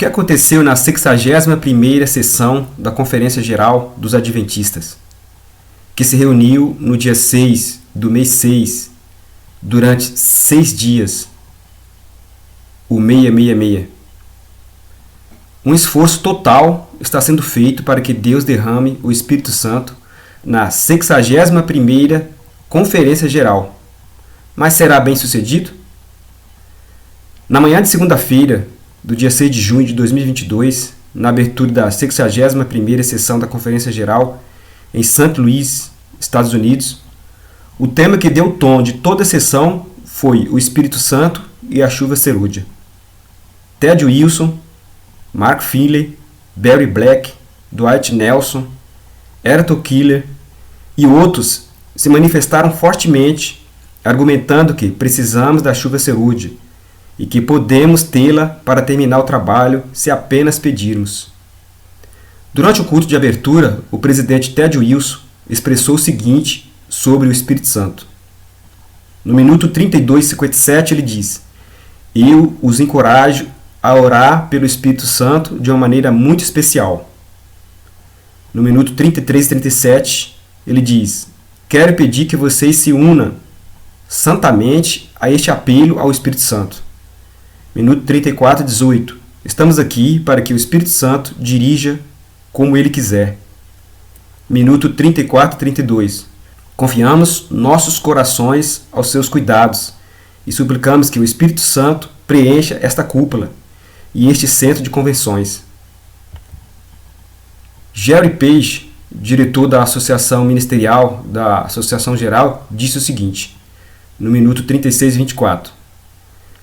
que aconteceu na 61ª sessão da Conferência Geral dos Adventistas, que se reuniu no dia 6 do mês 6, durante 6 dias, o 666. Um esforço total está sendo feito para que Deus derrame o Espírito Santo na 61ª Conferência Geral. Mas será bem sucedido? Na manhã de segunda-feira, do dia 6 de junho de 2022, na abertura da 61ª sessão da Conferência Geral em St. Louis, Estados Unidos, o tema que deu o tom de toda a sessão foi o Espírito Santo e a chuva cerúlea. Ted Wilson, Mark Finley, Barry Black, Dwight Nelson, Ayrton Keller e outros se manifestaram fortemente, argumentando que precisamos da chuva cerúlea e que podemos tê-la para terminar o trabalho se apenas pedirmos. Durante o culto de abertura, o presidente Ted Wilson expressou o seguinte sobre o Espírito Santo. No minuto 32:57 ele diz: "Eu os encorajo a orar pelo Espírito Santo de uma maneira muito especial." No minuto 33:37 ele diz: "Quero pedir que vocês se unam santamente a este apelo ao Espírito Santo." Minuto 34:18. "Estamos aqui para que o Espírito Santo dirija como ele quiser." Minuto 34:32. "Confiamos nossos corações aos seus cuidados e suplicamos que o Espírito Santo preencha esta cúpula e este centro de convenções." Jerry Page, diretor da Associação Ministerial da Associação Geral, disse o seguinte, no minuto 36:24.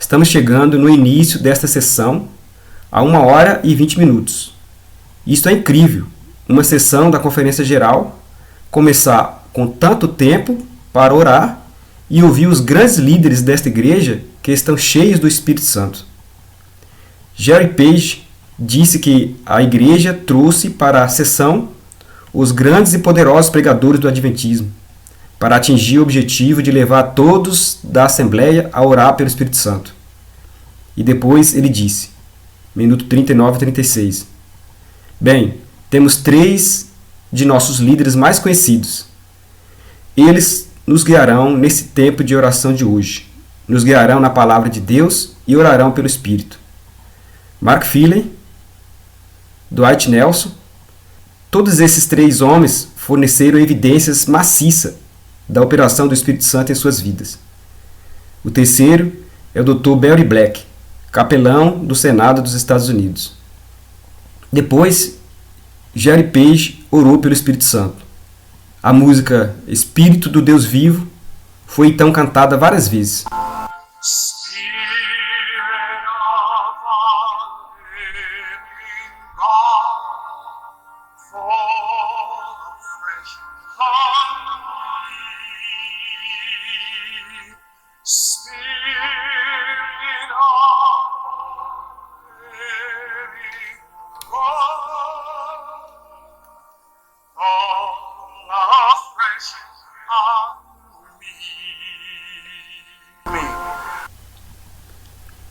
"Estamos chegando no início desta sessão a 1 hora e 20 minutos. Isto é incrível, uma sessão da Conferência Geral começar com tanto tempo para orar e ouvir os grandes líderes desta igreja que estão cheios do Espírito Santo." Jerry Page disse que a igreja trouxe para a sessão os grandes e poderosos pregadores do Adventismo, para atingir o objetivo de levar todos da Assembleia a orar pelo Espírito Santo. E depois ele disse, minuto 39:36, "Bem, temos 3 de nossos líderes mais conhecidos. Eles nos guiarão nesse tempo de oração de hoje. Nos guiarão na palavra de Deus e orarão pelo Espírito. Mark Finley, Dwight Nelson, todos esses 3 homens forneceram evidências maciças da operação do Espírito Santo em suas vidas. O terceiro é o Dr. Barry Black, capelão do Senado dos Estados Unidos." Depois, Jerry Page orou pelo Espírito Santo. A música Espírito do Deus Vivo foi então cantada várias vezes.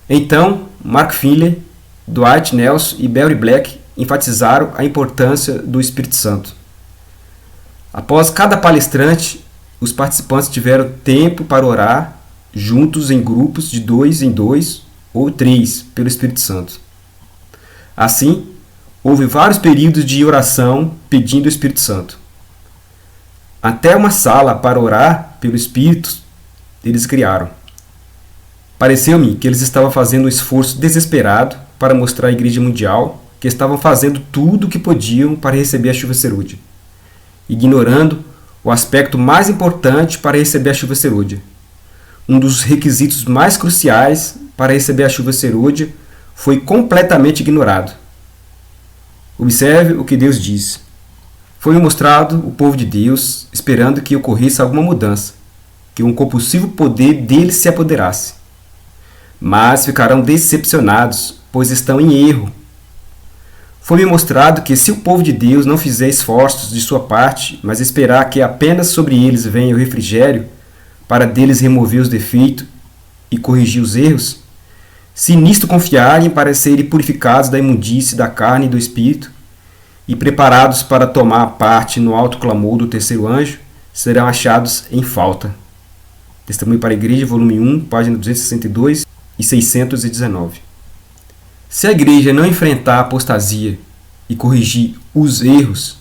Então, Mark Finley, Dwight Nelson e Barry Black enfatizaram a importância do Espírito Santo. Após cada palestrante, os participantes tiveram tempo para orar juntos em grupos de 2 em 2 ou 3 pelo Espírito Santo. Assim, houve vários períodos de oração pedindo o Espírito Santo. Até uma sala para orar pelo Espírito eles criaram. Pareceu-me que eles estavam fazendo um esforço desesperado para mostrar à Igreja Mundial que estavam fazendo tudo o que podiam para receber a chuva cerúlea, ignorando o aspecto mais importante para receber a chuva cerúlea. Um dos requisitos mais cruciais para receber a chuva cerúlea foi completamente ignorado. Observe o que Deus diz. Foi mostrado o povo de Deus esperando que ocorresse alguma mudança, que um compulsivo poder dele se apoderasse. Mas ficarão decepcionados, pois estão em erro. Foi-me mostrado que se o povo de Deus não fizer esforços de sua parte, mas esperar que apenas sobre eles venha o refrigério, para deles remover os defeitos e corrigir os erros, Se nisto confiarem para serem purificados da imundície da carne e do espírito, e preparados para tomar parte no alto clamor do terceiro anjo, serão achados em falta. Testemunho para a Igreja, volume 1, página 262 e 619. Se a Igreja não enfrentar a apostasia e corrigir os erros,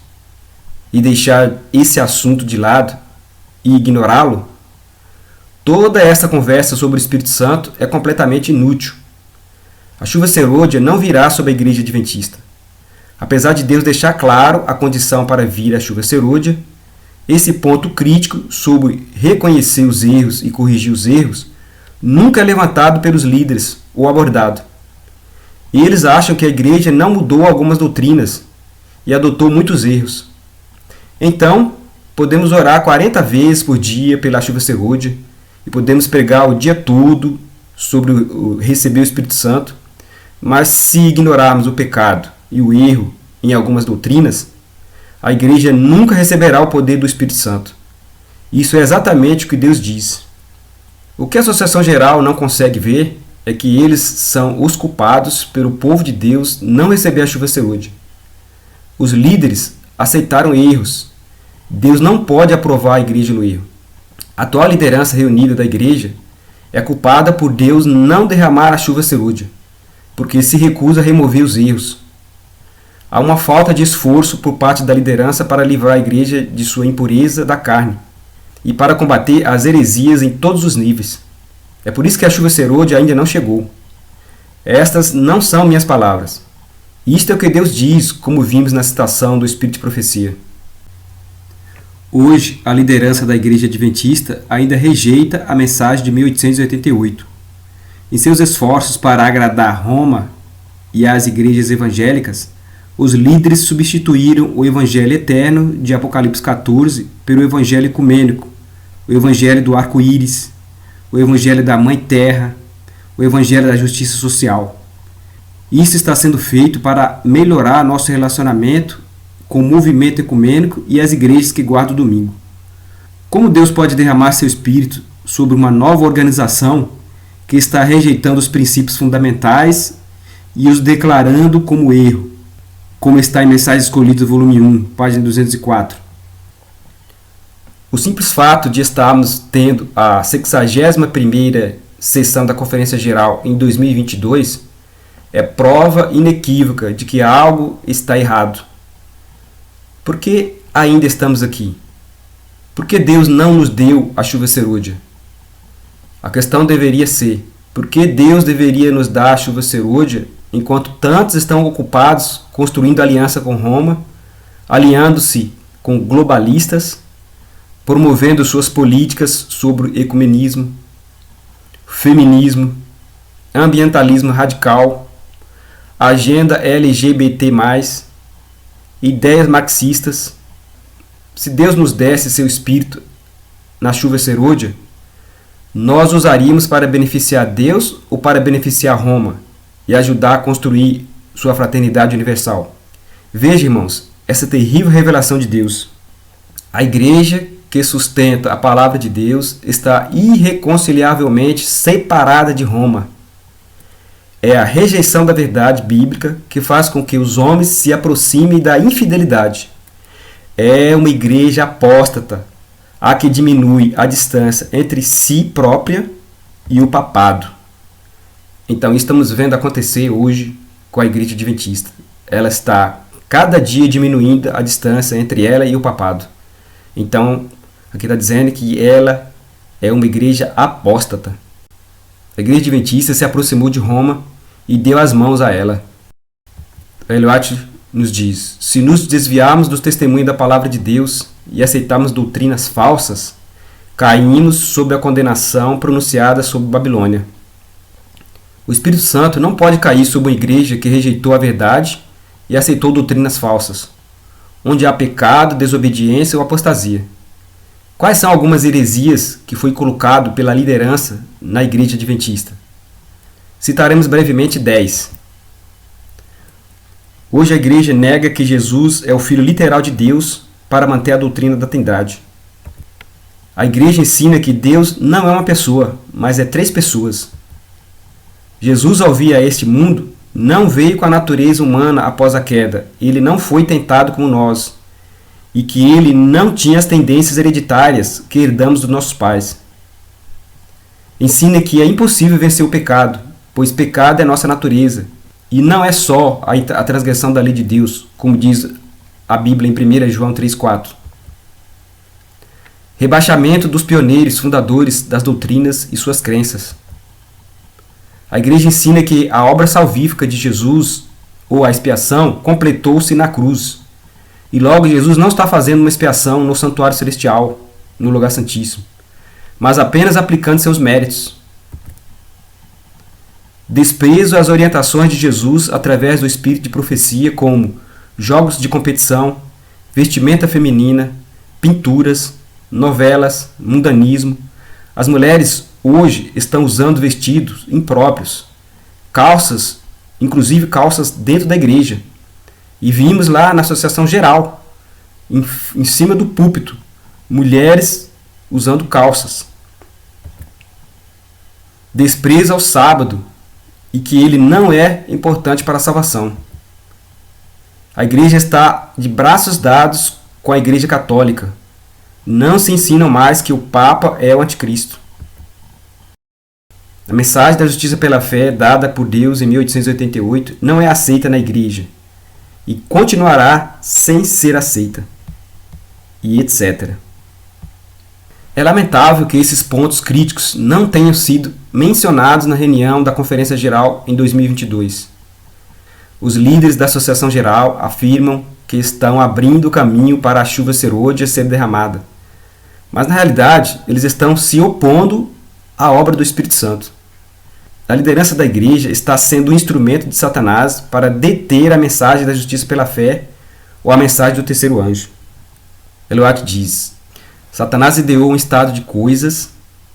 e deixar esse assunto de lado e ignorá-lo, toda esta conversa sobre o Espírito Santo é completamente inútil. A chuva serôdia não virá sobre a Igreja Adventista. Apesar de Deus deixar claro a condição para vir a chuva serôdia, esse ponto crítico sobre reconhecer os erros e corrigir os erros nunca é levantado pelos líderes ou abordado. Eles acham que a Igreja não mudou algumas doutrinas e adotou muitos erros. Então, podemos orar 40 vezes por dia pela chuva serôdia e podemos pregar o dia todo sobre receber o Espírito Santo, mas se ignorarmos o pecado e o erro em algumas doutrinas, a Igreja nunca receberá o poder do Espírito Santo. Isso é exatamente o que Deus diz. O que a Associação Geral não consegue ver é que eles são os culpados pelo povo de Deus não receber a chuva serôdia. Os líderes aceitaram erros. Deus não pode aprovar a Igreja no erro. A atual liderança reunida da Igreja é culpada por Deus não derramar a chuva serôdia, porque se recusa a remover os erros. Há uma falta de esforço por parte da liderança para livrar a Igreja de sua impureza da carne e para combater as heresias em todos os níveis. É por isso que a chuva serôdia ainda não chegou. Estas não são minhas palavras. Isto é o que Deus diz, como vimos na citação do Espírito de Profecia. Hoje, a liderança da Igreja Adventista ainda rejeita a mensagem de 1888. Em seus esforços para agradar Roma e as igrejas evangélicas, os líderes substituíram o Evangelho eterno de Apocalipse 14 pelo Evangelho ecumênico, o Evangelho do arco-íris, o Evangelho da Mãe Terra, o Evangelho da Justiça Social. Isso está sendo feito para melhorar nosso relacionamento com o movimento ecumênico e as igrejas que guardam o domingo. Como Deus pode derramar seu Espírito sobre uma nova organização que está rejeitando os princípios fundamentais e os declarando como erro, como está em Mensagens Escolhidas, volume 1, página 204. O simples fato de estarmos tendo a 61ª sessão da Conferência Geral em 2022 é prova inequívoca de que algo está errado. Por que ainda estamos aqui? Por que Deus não nos deu a chuva serôdia? A questão deveria ser, por que Deus deveria nos dar a chuva serôdia enquanto tantos estão ocupados construindo aliança com Roma, alinhando-se com globalistas, promovendo suas políticas sobre ecumenismo, feminismo, ambientalismo radical, agenda LGBT+, ideias marxistas? Se Deus nos desse seu Espírito na chuva serôdia, nós usaríamos para beneficiar Deus ou para beneficiar Roma e ajudar a construir sua fraternidade universal? Veja, irmãos, essa terrível revelação de Deus. A igreja que sustenta a palavra de Deus está irreconciliavelmente separada de Roma. É a rejeição da verdade bíblica que faz com que os homens se aproximem da infidelidade. É uma igreja apóstata, a que diminui a distância entre si própria e o papado. Então, estamos vendo acontecer hoje com a Igreja Adventista. Ela está cada dia diminuindo a distância entre ela e o papado. Então, aqui está dizendo que ela é uma igreja apóstata. A Igreja Adventista se aproximou de Roma e deu as mãos a ela. Ellen White nos diz: se nos desviarmos dos testemunhos da palavra de Deus e aceitarmos doutrinas falsas, caímos sob a condenação pronunciada sobre Babilônia. O Espírito Santo não pode cair sobre uma igreja que rejeitou a verdade e aceitou doutrinas falsas, onde há pecado, desobediência ou apostasia. Quais são algumas heresias que foi colocado pela liderança na Igreja Adventista? Citaremos brevemente 10. Hoje a igreja nega que Jesus é o Filho literal de Deus para manter a doutrina da Trindade. A igreja ensina que Deus não é uma pessoa, mas é 3 pessoas. Jesus, ao vir a este mundo, não veio com a natureza humana após a queda. Ele não foi tentado como nós. E que ele não tinha as tendências hereditárias que herdamos dos nossos pais. Ensina que é impossível vencer o pecado, pois pecado é nossa natureza. E não é só a transgressão da lei de Deus, como diz a Bíblia em 1 João 3,4. Rebaixamento dos pioneiros, fundadores das doutrinas e suas crenças. A igreja ensina que a obra salvífica de Jesus, ou a expiação, completou-se na cruz. E logo Jesus não está fazendo uma expiação no santuário celestial, no lugar santíssimo, mas apenas aplicando seus méritos. Desprezo às orientações de Jesus através do espírito de profecia, como jogos de competição, vestimenta feminina, pinturas, novelas, mundanismo. As mulheres hoje estão usando vestidos impróprios, calças, inclusive calças dentro da igreja. E vimos lá na Associação Geral, em cima do púlpito, mulheres usando calças. Desprezo ao sábado e que ele não é importante para a salvação. A igreja está de braços dados com a igreja católica. Não se ensina mais que o Papa é o anticristo. A mensagem da justiça pela fé dada por Deus em 1888 não é aceita na igreja e continuará sem ser aceita, e etc. É lamentável que esses pontos críticos não tenham sido mencionados na reunião da Conferência Geral em 2022. Os líderes da Associação Geral afirmam que estão abrindo o caminho para a chuva serôdia ser derramada, mas na realidade eles estão se opondo à obra do Espírito Santo. A liderança da igreja está sendo um instrumento de Satanás para deter a mensagem da justiça pela fé ou a mensagem do terceiro anjo. Eloat diz: Satanás ideou um estado de coisas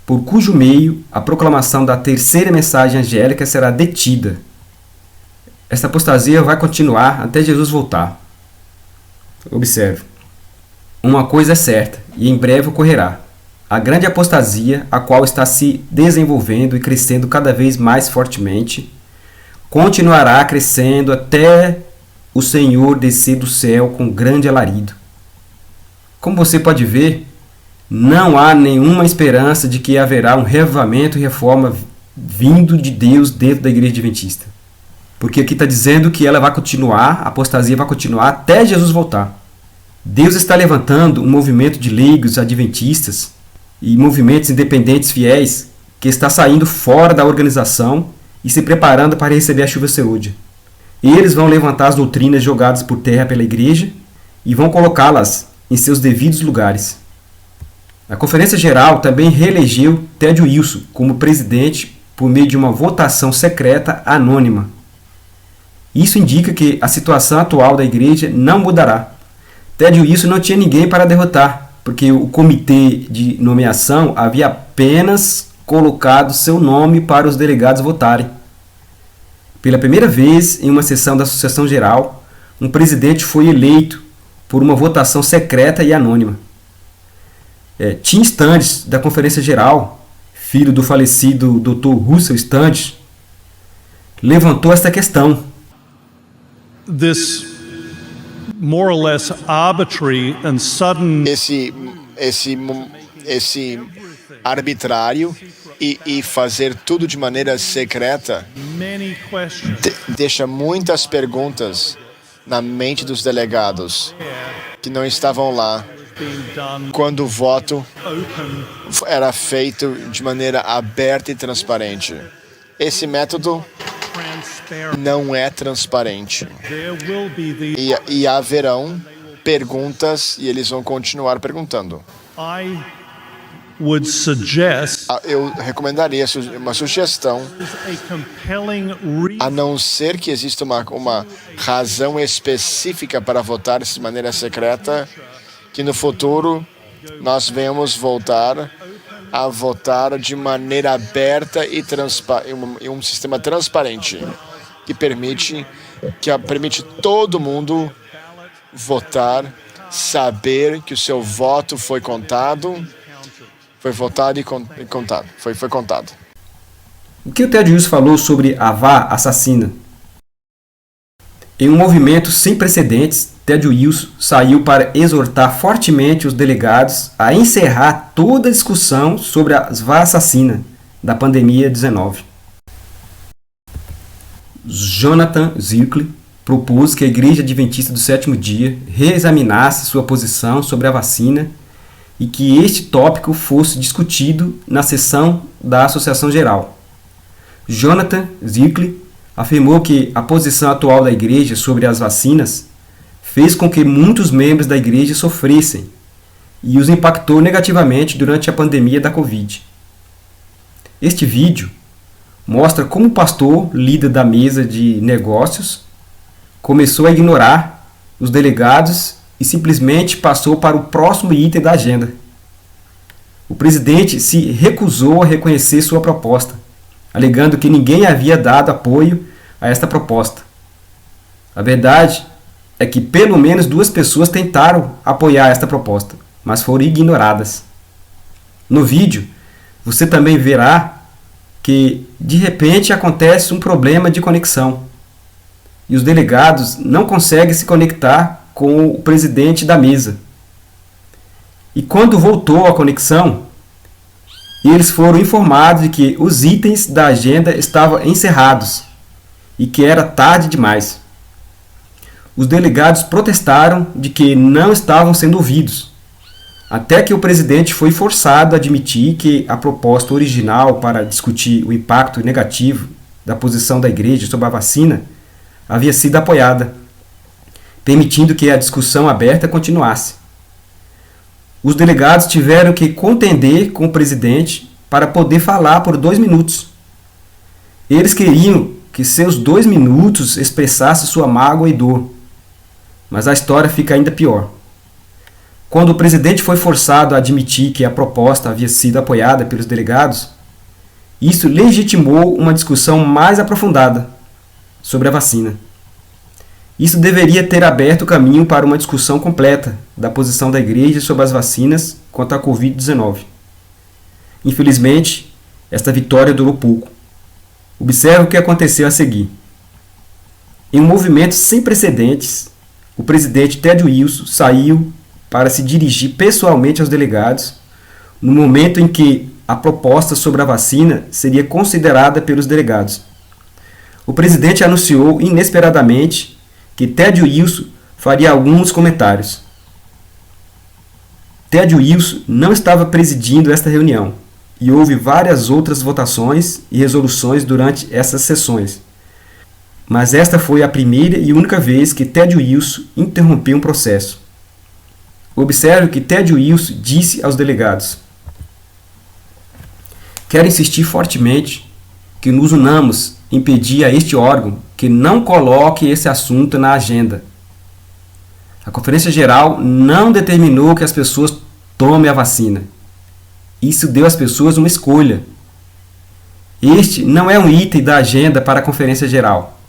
por cujo meio a proclamação da terceira mensagem angélica será detida. Esta apostasia vai continuar até Jesus voltar. Observe. Uma coisa é certa, e em breve ocorrerá. A grande apostasia, a qual está se desenvolvendo e crescendo cada vez mais fortemente, continuará crescendo até o Senhor descer do céu com grande alarido. Como você pode ver, não há nenhuma esperança de que haverá um reavivamento e reforma vindo de Deus dentro da igreja adventista. Porque aqui está dizendo que ela vai continuar, a apostasia vai continuar até Jesus voltar. Deus está levantando um movimento de leigos adventistas e movimentos independentes fiéis que está saindo fora da organização e se preparando para receber a chuva serôdia. Eles vão levantar as doutrinas jogadas por terra pela igreja e vão colocá-las em seus devidos lugares. A Conferência Geral também reelegeu Ted Wilson como presidente por meio de uma votação secreta anônima. Isso indica que a situação atual da igreja não mudará. Ted Wilson não tinha ninguém para derrotar, porque o comitê de nomeação havia apenas colocado seu nome para os delegados votarem. Pela primeira vez em uma sessão da Associação Geral, um presidente foi eleito por uma votação secreta e anônima. Tim Standish, da Conferência Geral, filho do falecido Dr. Russell Standish, levantou esta questão. This more or less arbitrary and sudden esse arbitrário e fazer tudo de maneira secreta deixa muitas perguntas na mente dos delegados que não estavam lá quando o voto era feito de maneira aberta e transparente. Esse método não é transparente. E haverão perguntas e eles vão continuar perguntando. Eu recomendaria uma sugestão, a não ser que exista uma razão específica para votar de maneira secreta, que no futuro nós venhamos voltar a votar de maneira aberta e um sistema transparente que permite todo mundo votar, saber que o seu voto foi contado, foi votado e contado, foi contado. O que o Ted Wilson falou sobre a vá assassina? Em um movimento sem precedentes, Ted Wilson saiu para exortar fortemente os delegados a encerrar toda a discussão sobre a vá assassina da pandemia 19. Jonathan Zirkle propôs que a Igreja Adventista do Sétimo Dia reexaminasse sua posição sobre a vacina e que este tópico fosse discutido na sessão da Associação Geral. Jonathan Zirkle afirmou que a posição atual da Igreja sobre as vacinas fez com que muitos membros da Igreja sofressem e os impactou negativamente durante a pandemia da Covid. Este vídeo mostra como o pastor, líder da mesa de negócios, começou a ignorar os delegados e simplesmente passou para o próximo item da agenda. O presidente se recusou a reconhecer sua proposta, alegando que ninguém havia dado apoio a esta proposta. A verdade é que pelo menos 2 pessoas tentaram apoiar esta proposta, mas foram ignoradas. No vídeo, você também verá que de repente acontece um problema de conexão e os delegados não conseguem se conectar com o presidente da mesa. E quando voltou a conexão, eles foram informados de que os itens da agenda estavam encerrados e que era tarde demais. Os delegados protestaram de que não estavam sendo ouvidos, até que o presidente foi forçado a admitir que a proposta original para discutir o impacto negativo da posição da Igreja sobre a vacina havia sido apoiada, permitindo que a discussão aberta continuasse. Os delegados tiveram que contender com o presidente para poder falar por 2 minutos. Eles queriam que seus 2 minutos expressassem sua mágoa e dor, mas a história fica ainda pior. Quando o presidente foi forçado a admitir que a proposta havia sido apoiada pelos delegados, isso legitimou uma discussão mais aprofundada sobre a vacina. Isso deveria ter aberto o caminho para uma discussão completa da posição da Igreja sobre as vacinas contra a Covid-19. Infelizmente, esta vitória durou pouco. Observe o que aconteceu a seguir. Em um movimento sem precedentes, o presidente Ted Wilson saiu para se dirigir pessoalmente aos delegados no momento em que a proposta sobre a vacina seria considerada pelos delegados. O presidente anunciou inesperadamente que Ted Wilson faria alguns comentários. Ted Wilson não estava presidindo esta reunião e houve várias outras votações e resoluções durante essas sessões. Mas esta foi a primeira e única vez que Ted Wilson interrompeu um processo. Observe o que Ted Wilson disse aos delegados. Quero insistir fortemente que nos unamos em pedir a este órgão que não coloque esse assunto na agenda. A Conferência Geral não determinou que as pessoas tomem a vacina. Isso deu às pessoas uma escolha. Este não é um item da agenda para a Conferência Geral.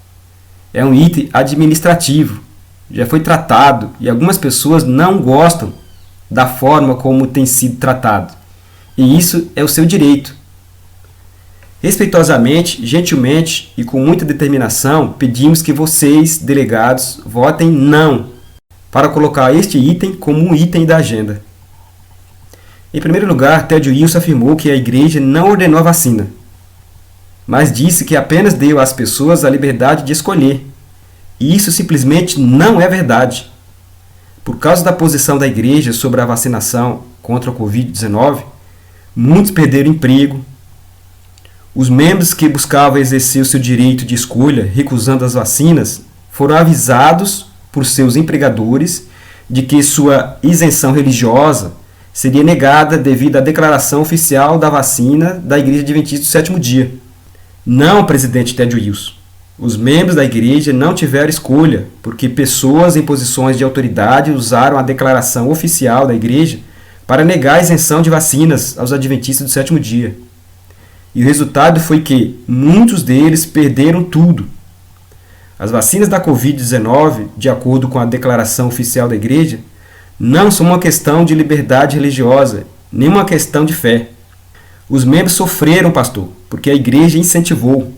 É um item administrativo. Já foi tratado e algumas pessoas não gostam da forma como tem sido tratado. E isso é o seu direito. Respeitosamente, gentilmente e com muita determinação, pedimos que vocês, delegados, votem não para colocar este item como um item da agenda. Em primeiro lugar, Ted Wilson afirmou que a Igreja não ordenou a vacina, mas disse que apenas deu às pessoas a liberdade de escolher. E isso simplesmente não é verdade. Por causa da posição da Igreja sobre a vacinação contra a Covid-19, muitos perderam emprego. Os membros que buscavam exercer o seu direito de escolha recusando as vacinas foram avisados por seus empregadores de que sua isenção religiosa seria negada devido à declaração oficial da vacina da Igreja Adventista do Sétimo Dia. Não, presidente Ted Wilson. Os membros da Igreja não tiveram escolha, porque pessoas em posições de autoridade usaram a declaração oficial da Igreja para negar a isenção de vacinas aos Adventistas do Sétimo Dia. E o resultado foi que muitos deles perderam tudo. As vacinas da Covid-19, de acordo com a declaração oficial da Igreja, não são uma questão de liberdade religiosa, nem uma questão de fé. Os membros sofreram, pastor, porque a igreja incentivou.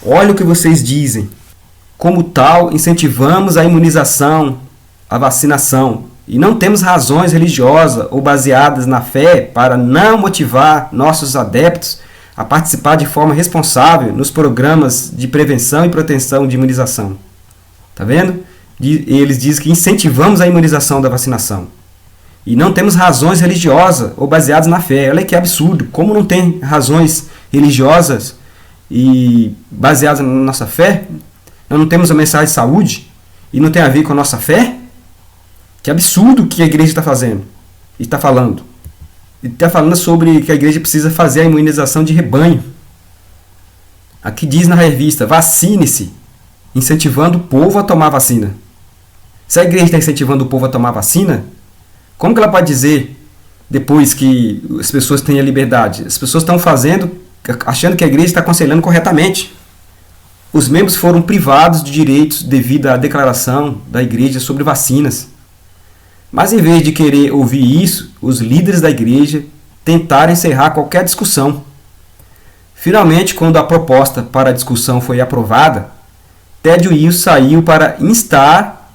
Olha o que vocês dizem. Como tal, incentivamos a imunização, a vacinação, e não temos razões religiosas ou baseadas na fé para não motivar nossos adeptos a participar de forma responsável nos programas de prevenção e proteção de imunização. Tá vendo? Eles dizem que incentivamos a imunização da vacinação. E não temos razões religiosas ou baseadas na fé. Olha que absurdo. Como não tem razões religiosas e baseadas na nossa fé? Nós não temos a mensagem de saúde e não tem a ver com a nossa fé? Que absurdo que a igreja está fazendo e está falando. E está falando sobre que a igreja precisa fazer a imunização de rebanho. Aqui diz na revista, vacine-se, incentivando o povo a tomar vacina. Se a igreja está incentivando o povo a tomar vacina, como que ela pode dizer, depois que as pessoas têm a liberdade? As pessoas estão fazendo, achando que a igreja está aconselhando corretamente. Os membros foram privados de direitos devido à declaração da igreja sobre vacinas. Mas em vez de querer ouvir isso, os líderes da igreja tentaram encerrar qualquer discussão. Finalmente, quando a proposta para a discussão foi aprovada, Ted Wilson saiu para instar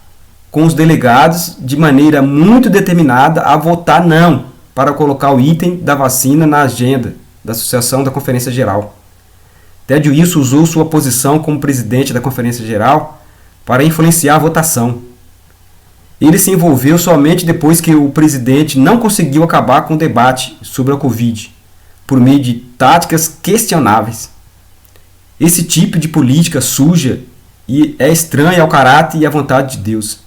com os delegados de maneira muito determinada a votar não para colocar o item da vacina na agenda da Associação da Conferência Geral. Ted Wilson usou sua posição como presidente da Conferência Geral para influenciar a votação. Ele se envolveu somente depois que o presidente não conseguiu acabar com o debate sobre a Covid, por meio de táticas questionáveis. Esse tipo de política suja e é estranha ao caráter e à vontade de Deus.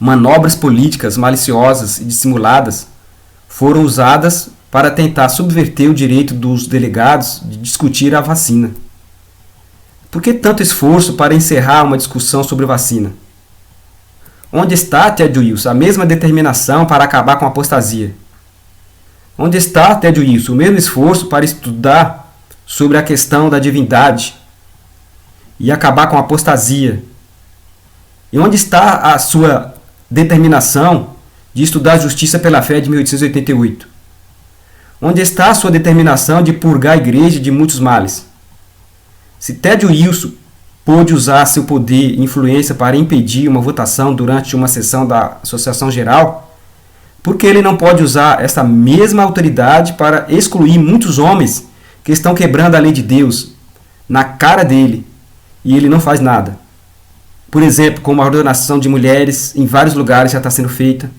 Manobras políticas maliciosas e dissimuladas foram usadas para tentar subverter o direito dos delegados de discutir a vacina. Por que tanto esforço para encerrar uma discussão sobre vacina? Onde está, Ted Wilson, a mesma determinação para acabar com a apostasia? Onde está, Ted Wilson, o mesmo esforço para estudar sobre a questão da divindade e acabar com a apostasia? E onde está a sua determinação de estudar a justiça pela fé de 1888? Onde está a sua determinação de purgar a igreja de muitos males? Se Ted Wilson pôde usar seu poder e influência para impedir uma votação durante uma sessão da Associação Geral, por que ele não pode usar essa mesma autoridade para excluir muitos homens que estão quebrando a lei de Deus na cara dele e ele não faz nada? Por exemplo, como a ordenação de mulheres em vários lugares já está sendo feita.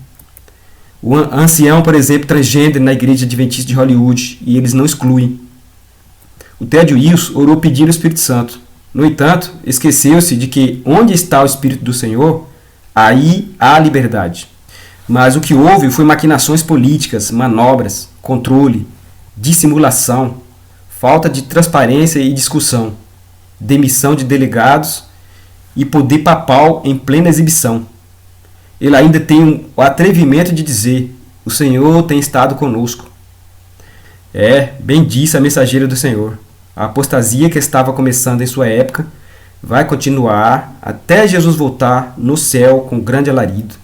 O ancião, por exemplo, transgênero na Igreja Adventista de Hollywood e eles não excluem. O Ted Wilson orou pedindo o Espírito Santo. No entanto, esqueceu-se de que onde está o Espírito do Senhor, aí há liberdade. Mas o que houve foi maquinações políticas, manobras, controle, dissimulação, falta de transparência e discussão, demissão de delegados e poder papal em plena exibição. Ele ainda tem o atrevimento de dizer: o Senhor tem estado conosco. Bem disse a mensageira do Senhor. A apostasia que estava começando em sua época vai continuar até Jesus voltar no céu com grande alarido.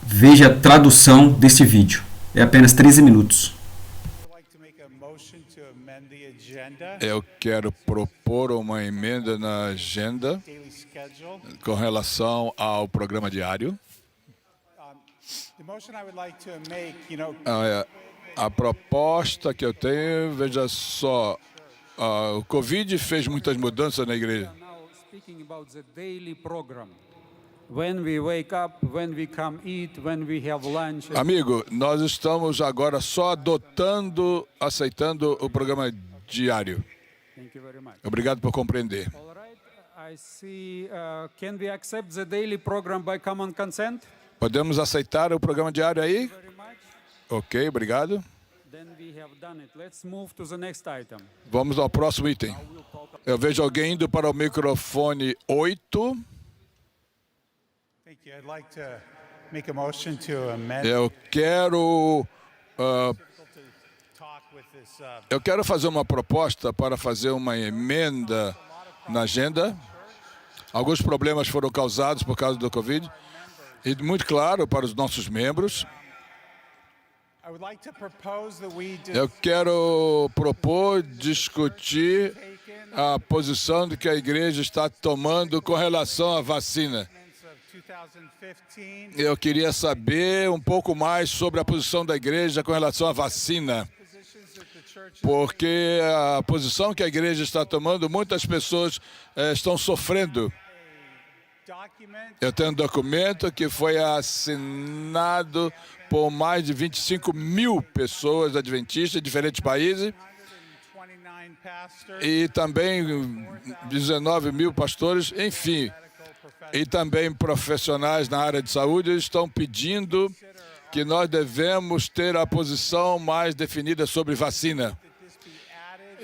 Veja a tradução deste vídeo. É apenas 13 minutos. Eu quero propor uma emenda na agenda com relação ao programa diário. A proposta que eu tenho, veja só, o Covid fez muitas mudanças na igreja. Amigo, nós estamos agora só adotando, aceitando o programa diário. Obrigado por compreender. Podemos aceitar o programa diário aí? Ok, obrigado. Vamos ao próximo item. Eu vejo alguém indo para o microfone 8. Eu quero fazer uma proposta para fazer uma emenda na agenda. Alguns problemas foram causados por causa do Covid. E muito claro para os nossos membros. Eu quero propor, discutir a posição que a igreja está tomando com relação à vacina. Eu queria saber um pouco mais sobre a posição da igreja com relação à vacina, porque a posição que a igreja está tomando, muitas pessoas estão sofrendo. Eu tenho um documento que foi assinado por mais de 25 mil pessoas adventistas de diferentes países e também 19 mil pastores, enfim, e também profissionais na área de saúde estão pedindo que nós devemos ter a posição mais definida sobre vacina.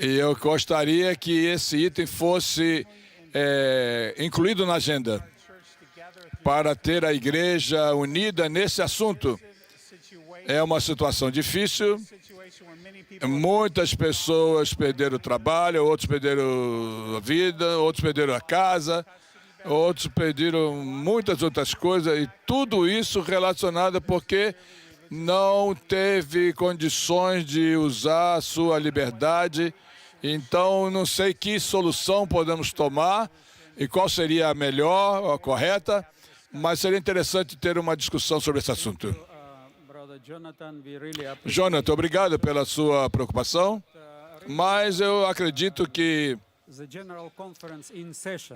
E eu gostaria que esse item fosse incluído na agenda, para ter a igreja unida nesse assunto. É uma situação difícil. Muitas pessoas perderam o trabalho, outros perderam a vida, outros perderam a casa, outros perderam muitas outras coisas, e tudo isso relacionado porque não teve condições de usar a sua liberdade. Então, não sei que solução podemos tomar e qual seria a melhor, a correta, mas seria interessante ter uma discussão sobre esse assunto. Jonathan, obrigado pela sua preocupação, mas eu acredito que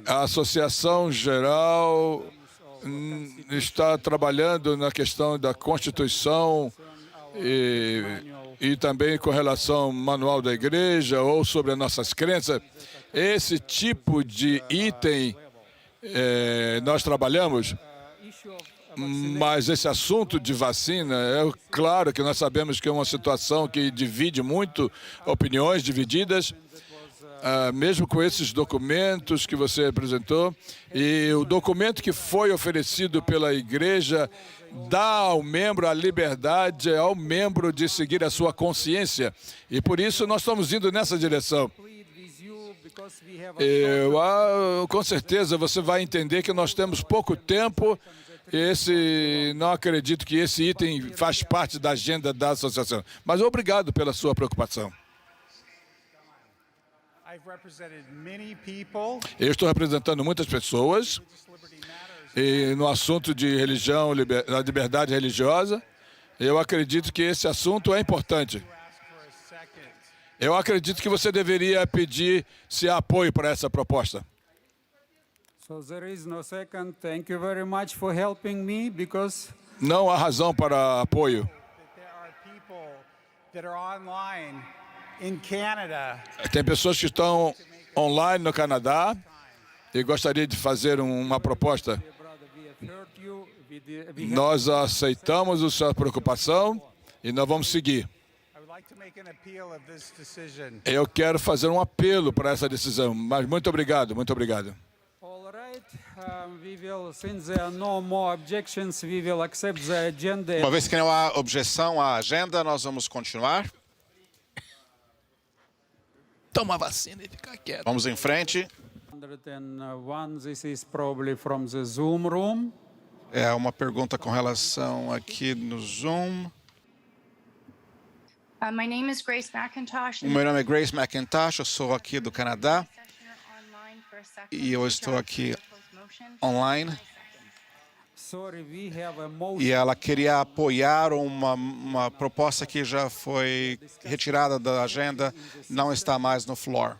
a Associação Geral está trabalhando na questão da Constituição e também com relação ao manual da igreja ou sobre as nossas crenças. Esse tipo de item nós trabalhamos, mas esse assunto de vacina, é claro que nós sabemos que é uma situação que divide muito, opiniões divididas, mesmo com esses documentos que você apresentou, e o documento que foi oferecido pela igreja dá ao membro a liberdade, ao membro de seguir a sua consciência, e por isso nós estamos indo nessa direção. Com certeza você vai entender que nós temos pouco tempo. Não acredito que esse item faz parte da agenda da associação. Mas obrigado pela sua preocupação. Eu estou representando muitas pessoas e no assunto de religião, da liberdade religiosa, eu acredito que esse assunto é importante. Eu acredito que você deveria pedir se há apoio para essa proposta. Não há razão para apoio. Tem pessoas que estão online no Canadá e gostaria de fazer uma proposta. Nós aceitamos a sua preocupação e nós vamos seguir. Eu quero fazer um apelo para essa decisão, mas muito obrigado, muito obrigado. Uma vez que não há objeção à agenda, nós vamos continuar. Toma a vacina e fica quieto. Vamos em frente. 101, this is probably from the Zoom room. É uma pergunta com relação aqui no Zoom. My name is Grace McIntosh. O meu nome é Grace McIntosh, eu sou aqui do Canadá e eu estou aqui online. E ela queria apoiar uma proposta que já foi retirada da agenda, não está mais no floor.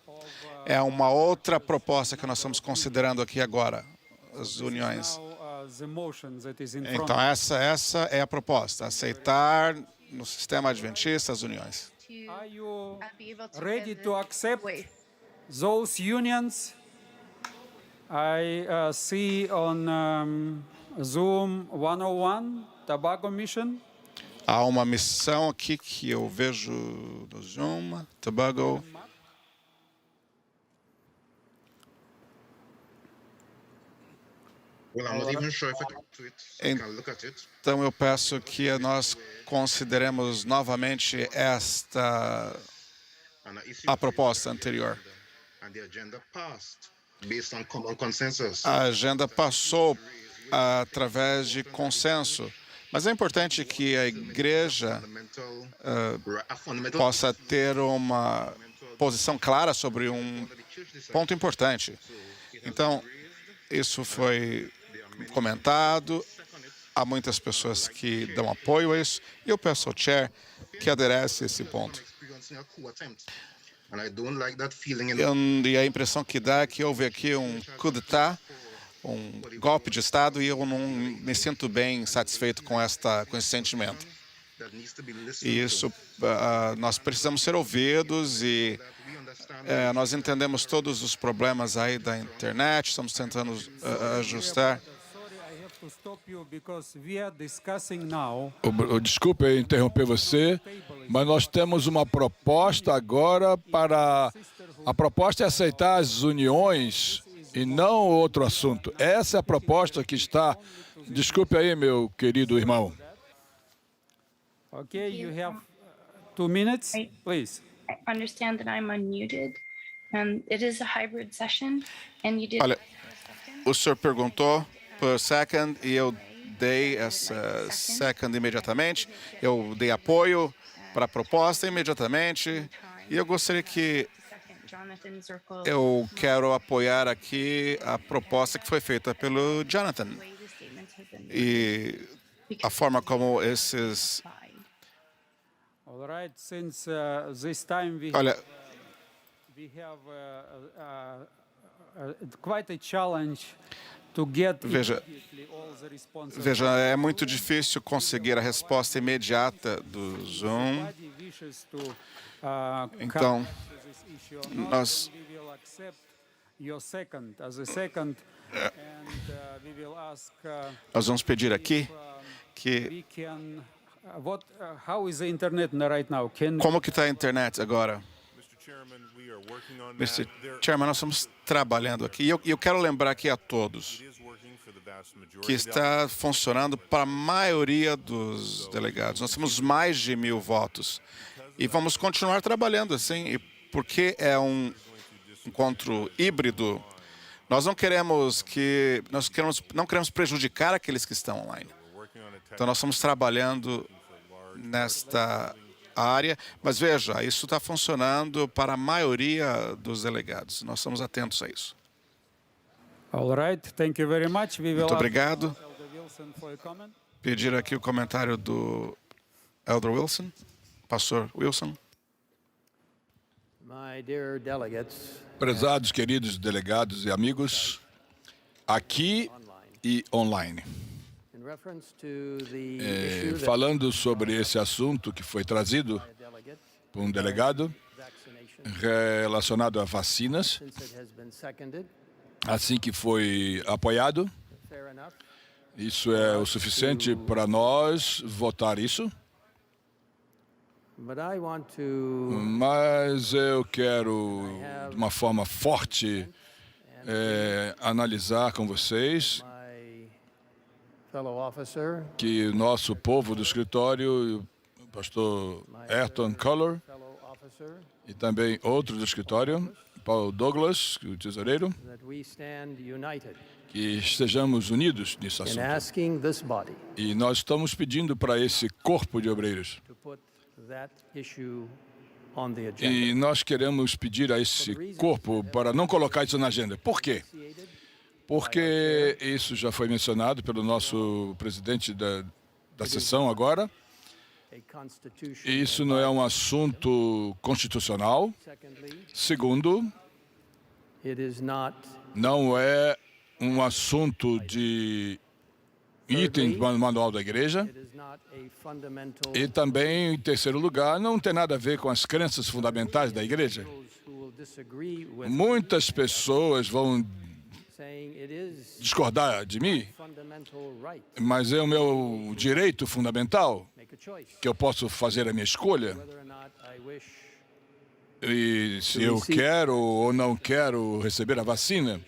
É uma outra proposta que nós estamos considerando aqui agora, as uniões. Então, essa é a proposta, aceitar no sistema adventista as uniões. Are you ready to accept those unions? I see on Zoom 101, Tobago Mission. Há uma missão aqui que eu vejo no Zoom, Tobago. Então eu peço que nós consideremos novamente a proposta anterior. A agenda passou através de consenso Mas é importante que a igreja possa ter uma posição clara sobre um ponto importante. Então, isso foi comentado, há muitas pessoas que dão apoio a isso, e eu peço ao Chair que aderece a esse ponto. E a impressão que dá é que houve aqui um coup d'état, um golpe de Estado, e eu não me sinto bem satisfeito com esse sentimento. E isso, nós precisamos ser ouvidos e nós entendemos todos os problemas aí da internet, estamos tentando ajustar. Desculpe eu interromper você, mas nós temos uma proposta agora para... A proposta é aceitar as uniões e não outro assunto. Essa é a proposta que está... Desculpe aí, meu querido irmão. Okay, you have 2 minutes, please. I understand that I'm unmuted, and it is a hybrid session, and you did. Olha, o senhor perguntou por second e eu dei essa second imediatamente. Eu dei apoio para a proposta imediatamente e eu gostaria que eu quero apoiar aqui a proposta que foi feita pelo Jonathan e a forma como esses... All right, since this time we Olha, have quite a challenge to get immediately all the responses. veja, é muito difícil conseguir a resposta imediata do Zoom. Everybody wishes to Então, come to this issue or not, nós we will accept your second as a second, and we will ask vamos pedir aqui que... we can how is the internet right now? Como que está a internet agora? Mr. Chairman, nós estamos trabalhando aqui. E eu quero lembrar aqui a todos que está funcionando para a maioria dos delegados. Nós temos mais de 1.000 votos. E vamos continuar trabalhando assim. E porque é um encontro híbrido, nós não queremos prejudicar aqueles que estão online. Então, nós estamos trabalhando nesta área, mas veja, isso está funcionando para a maioria dos delegados. Nós estamos atentos a isso. All right, thank you very much. We will Muito obrigado. ask Elder Wilson for a comment. Pedir aqui o comentário do Elder Wilson, Pastor Wilson. My dear delegates, Prezados, queridos delegados e amigos, aqui e online. in reference to the issue that Falando sobre esse assunto que foi trazido a delegate, por um delegado vaccination, relacionado a vacinas, since it has been seconded, assim que foi apoiado, fair enough. isso é o suficiente para nós votar isso, But I want to mas eu quero, de uma forma forte, analisar com vocês my fellow officer, que o nosso povo do escritório, o pastor Ayrton Culler, fellow officer, e também outro do escritório, Paul Douglas, o tesoureiro, that we stand united que estejamos unidos nesse in assunto. asking this body E nós estamos pedindo para esse corpo de obreiros. to put that issue on the agenda. E nós queremos pedir a esse corpo para não colocar isso na agenda. Por quê? Porque isso já foi mencionado pelo nosso presidente da sessão agora. A constitution. Isso não é um assunto constitucional. Secondly, Segundo, it is not não é um assunto de item do manual da igreja. it is not a fundamental E também, em terceiro lugar, não tem nada a ver com as crenças fundamentais da igreja. those who will disagree with Muitas pessoas vão saying it is discordar de mim, fundamental right. mas é o meu direito fundamental Make a choice que eu posso fazer a minha escolha. whether or not I wish E se eu quero ou não quero receber a vacina,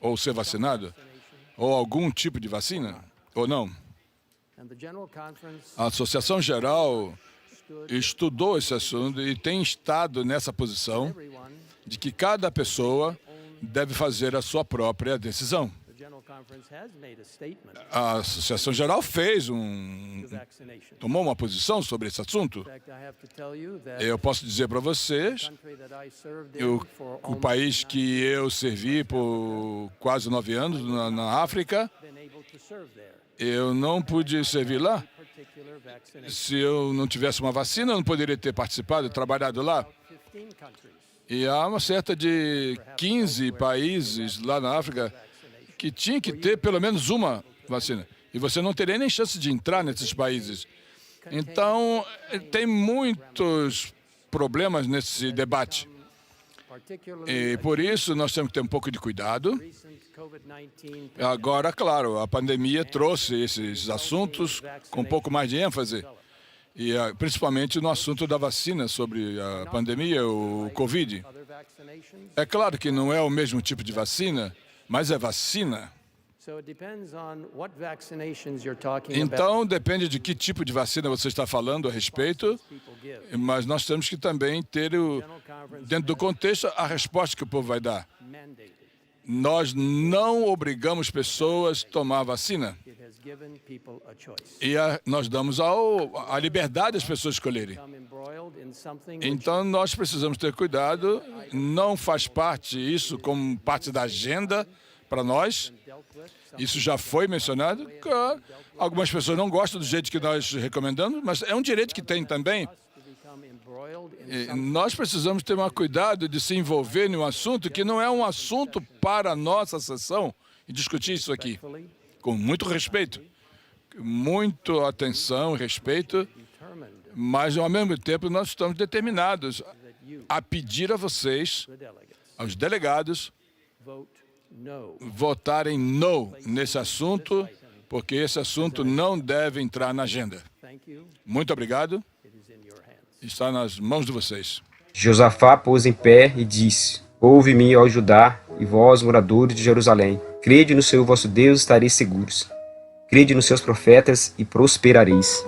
ou ser vacinado, ou algum tipo de vacina, ou não. and the General Conference A Associação Geral stood estudou esse assunto e tem estado nessa posição everyone de que cada pessoa deve fazer a sua própria decisão. the General A Associação Geral tomou uma posição sobre esse assunto. Eu posso dizer para vocês, o país que eu servi por quase 9 anos na África, eu não pude servir lá. Se eu não tivesse uma vacina, eu não poderia ter participado e trabalhado lá. E há uma certa de 15 países lá na África que tinha que ter pelo menos uma vacina. E você não teria nem chance de entrar nesses países. Então, tem muitos problemas nesse debate. E por isso nós temos que ter um pouco de cuidado. Agora, claro, a pandemia trouxe esses assuntos com um pouco mais de ênfase. E principalmente no assunto da vacina sobre a pandemia, o Covid. É claro que não é o mesmo tipo de vacina, mas é vacina. Então, depende de que tipo de vacina você está falando a respeito, mas nós temos que também ter, dentro do contexto, a resposta que o povo vai dar. Nós não obrigamos pessoas a tomar vacina. E nós damos a liberdade às pessoas escolherem. Então, nós precisamos ter cuidado. Não faz parte isso como parte da agenda para nós. Isso já foi mencionado. Algumas pessoas não gostam do jeito que nós recomendamos, mas é um direito que tem também. E nós precisamos ter um cuidado de se envolver em um assunto que não é um assunto para a nossa sessão e discutir isso aqui. Com muito respeito, muita atenção e respeito, mas ao mesmo tempo nós estamos determinados a pedir a vocês, aos delegados, votarem não nesse assunto, porque esse assunto não deve entrar na agenda. Muito obrigado. Está nas mãos de vocês. Josafá pôs em pé e disse: Ouve-me, ó Judá, e vós, moradores de Jerusalém. Crede no Senhor vosso Deus, estareis seguros. Crede nos seus profetas e prosperareis.